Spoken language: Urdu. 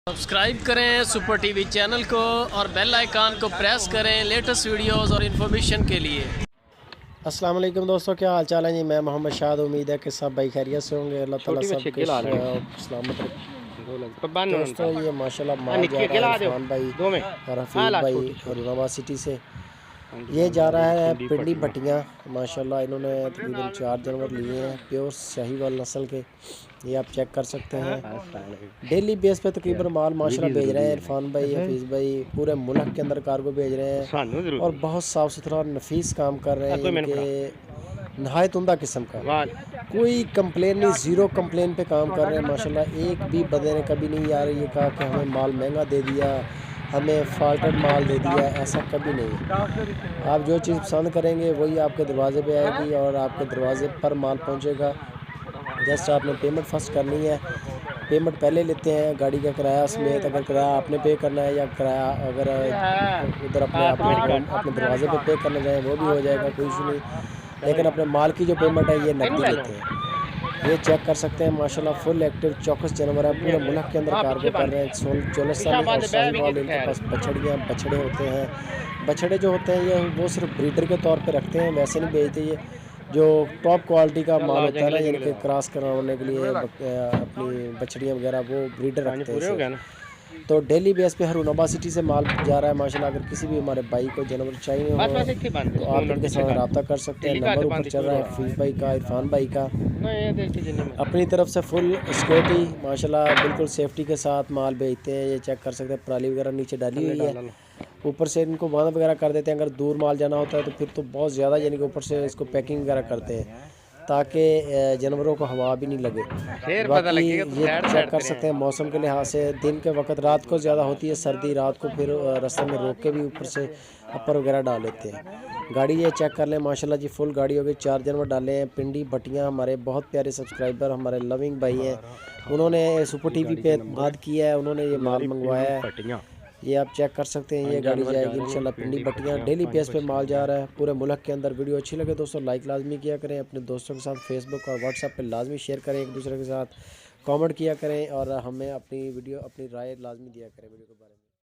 سبسکرائب کریں سپر ٹی وی چینل کو اور بیل آئیکن کو پریس کریں لیٹسٹ ویڈیوز اور انفارمیشن کے لیے۔ السلام علیکم دوستو، کیا حال چال ہے جی؟ میں محمد شاد، امید ہے کہ سب بھائی خیریت سے ہوں گے۔ اللہ تعالیٰ سب کے سلامت رکھے۔ دوستو یہ ماشاءاللہ مال جا رہا ہے عرفان بھائی اور حفیظ بھائی ہروناباد سٹی سے۔ یہ جا رہا ہے پنڈی بٹیاں، ماشاءاللہ انہوں نے تقریباً 4 جانور لیے ہیں پیور شاہی وال نسل کے، یہ آپ چیک کر سکتے ہیں۔ ڈیلی بیس پہ تقریباً مال ماشاءاللہ بھیج رہے ہیں عرفان بھائی، حفیظ بھائی، پورے ملک کے اندر کارگو بھیج رہے ہیں اور بہت صاف ستھرا اور نفیس کام کر رہے ہیں، ان کے نہایت عمدہ قسم کا، کوئی کمپلین نہیں، زیرو کمپلین پہ کام کر رہے ہیں ماشاءاللہ۔ ایک بھی بندے نے کبھی نہیں یار یہ کہا کہ ہمیں مال مہنگا دے دیا، ہمیں فالٹڈ مال دے دیا، ایسا کبھی نہیں۔ آپ جو چیز پسند کریں گے وہی آپ کے دروازے پہ آئے گی اور آپ کے دروازے پر مال پہنچے گا۔ جسٹ آپ نے پیمنٹ فرسٹ کرنی ہے، پیمنٹ پہلے لیتے ہیں گاڑی کا کرایہ سمیت، اگر کرایہ آپ نے پے کرنا ہے یا کرایہ اگر ادھر اپنے دروازے پہ پے کرنا چاہیں وہ بھی ہو جائے گا، کوئی ایشو نہیں، لیکن اپنے مال کی جو پیمنٹ ہے یہ نقدی لیتے ہیں۔ یہ چیک کر سکتے ہیں ماشاءاللہ فل ایکٹیو چوکس جانور ہے، پورے ملک کے اندر کارگو کر رہے ہیں۔ چولستانی اور شاہی وال ان کے پاس بچڑیاں بچڑے ہوتے ہیں، بچڑے جو ہوتے ہیں یہ وہ صرف بریڈر کے طور پہ رکھتے ہیں، ویسے نہیں بیچتے۔ یہ جو ٹاپ کوالٹی کا مال ہوتا ہے نا، یعنی کہ کراس کروانے کے لیے اپنی بچڑیاں وغیرہ وہ بریڈر رکھتے ہیں۔ تو ڈیلی بیس پہ ہروناباد سٹی سے مال جا رہا ہے ماشاءاللہ۔ اگر کسی بھی ہمارے بھائی کو جانور چاہیے ہو تو آپ ان کے ساتھ رابطہ کر سکتے ہیں، نمبر اوپر چل رہا ہے حفیظ بھائی کا، عرفان بھائی کا۔ اپنی طرف سے فل سیکورٹی ماشاءاللہ بالکل سیفٹی کے ساتھ مال بھیجتے ہیں، یہ چیک کر سکتے ہیں، پرالی وغیرہ نیچے ڈالی ہوئی ہے، اوپر سے ان کو بند وغیرہ کر دیتے ہیں۔ اگر دور مال جانا ہوتا ہے تو پھر تو بہت زیادہ یعنی کہ اوپر سے اس کو پیکنگ وغیرہ کرتے ہیں تاکہ جانوروں کو ہوا بھی نہیں لگے۔ باقی یہ چیک کر سکتے ہیں موسم کے لحاظ سے، دن کے وقت رات کو زیادہ ہوتی ہے سردی، رات کو پھر رستے میں روک کے بھی اوپر سے اپر وغیرہ ڈال لیتے ہیں۔ گاڑی یہ چیک کر لیں ماشاءاللہ جی، فل گاڑی ہو گئی، 4 جانور ڈالے ہیں۔ پنڈی بٹیاں ہمارے بہت پیارے سبسکرائبر، ہمارے لونگ بھائی ہیں، انہوں نے سپر ٹی وی پہ اعتماد کیا ہے، انہوں نے یہ مال منگوایا ہے، یہ آپ چیک کر سکتے ہیں۔ یہ گاڑی جائے گی انشاءاللہ پنڈی بٹیاں، ڈیلی بیس پہ مال جا رہا ہے پورے ملک کے اندر۔ ویڈیو اچھی لگے دوستو لائک لازمی کیا کریں، اپنے دوستوں کے ساتھ فیس بک اور واٹس ایپ پہ لازمی شیئر کریں، ایک دوسرے کے ساتھ کامنٹ کیا کریں اور ہمیں اپنی رائے لازمی دیا کریں ویڈیو کے بارے میں۔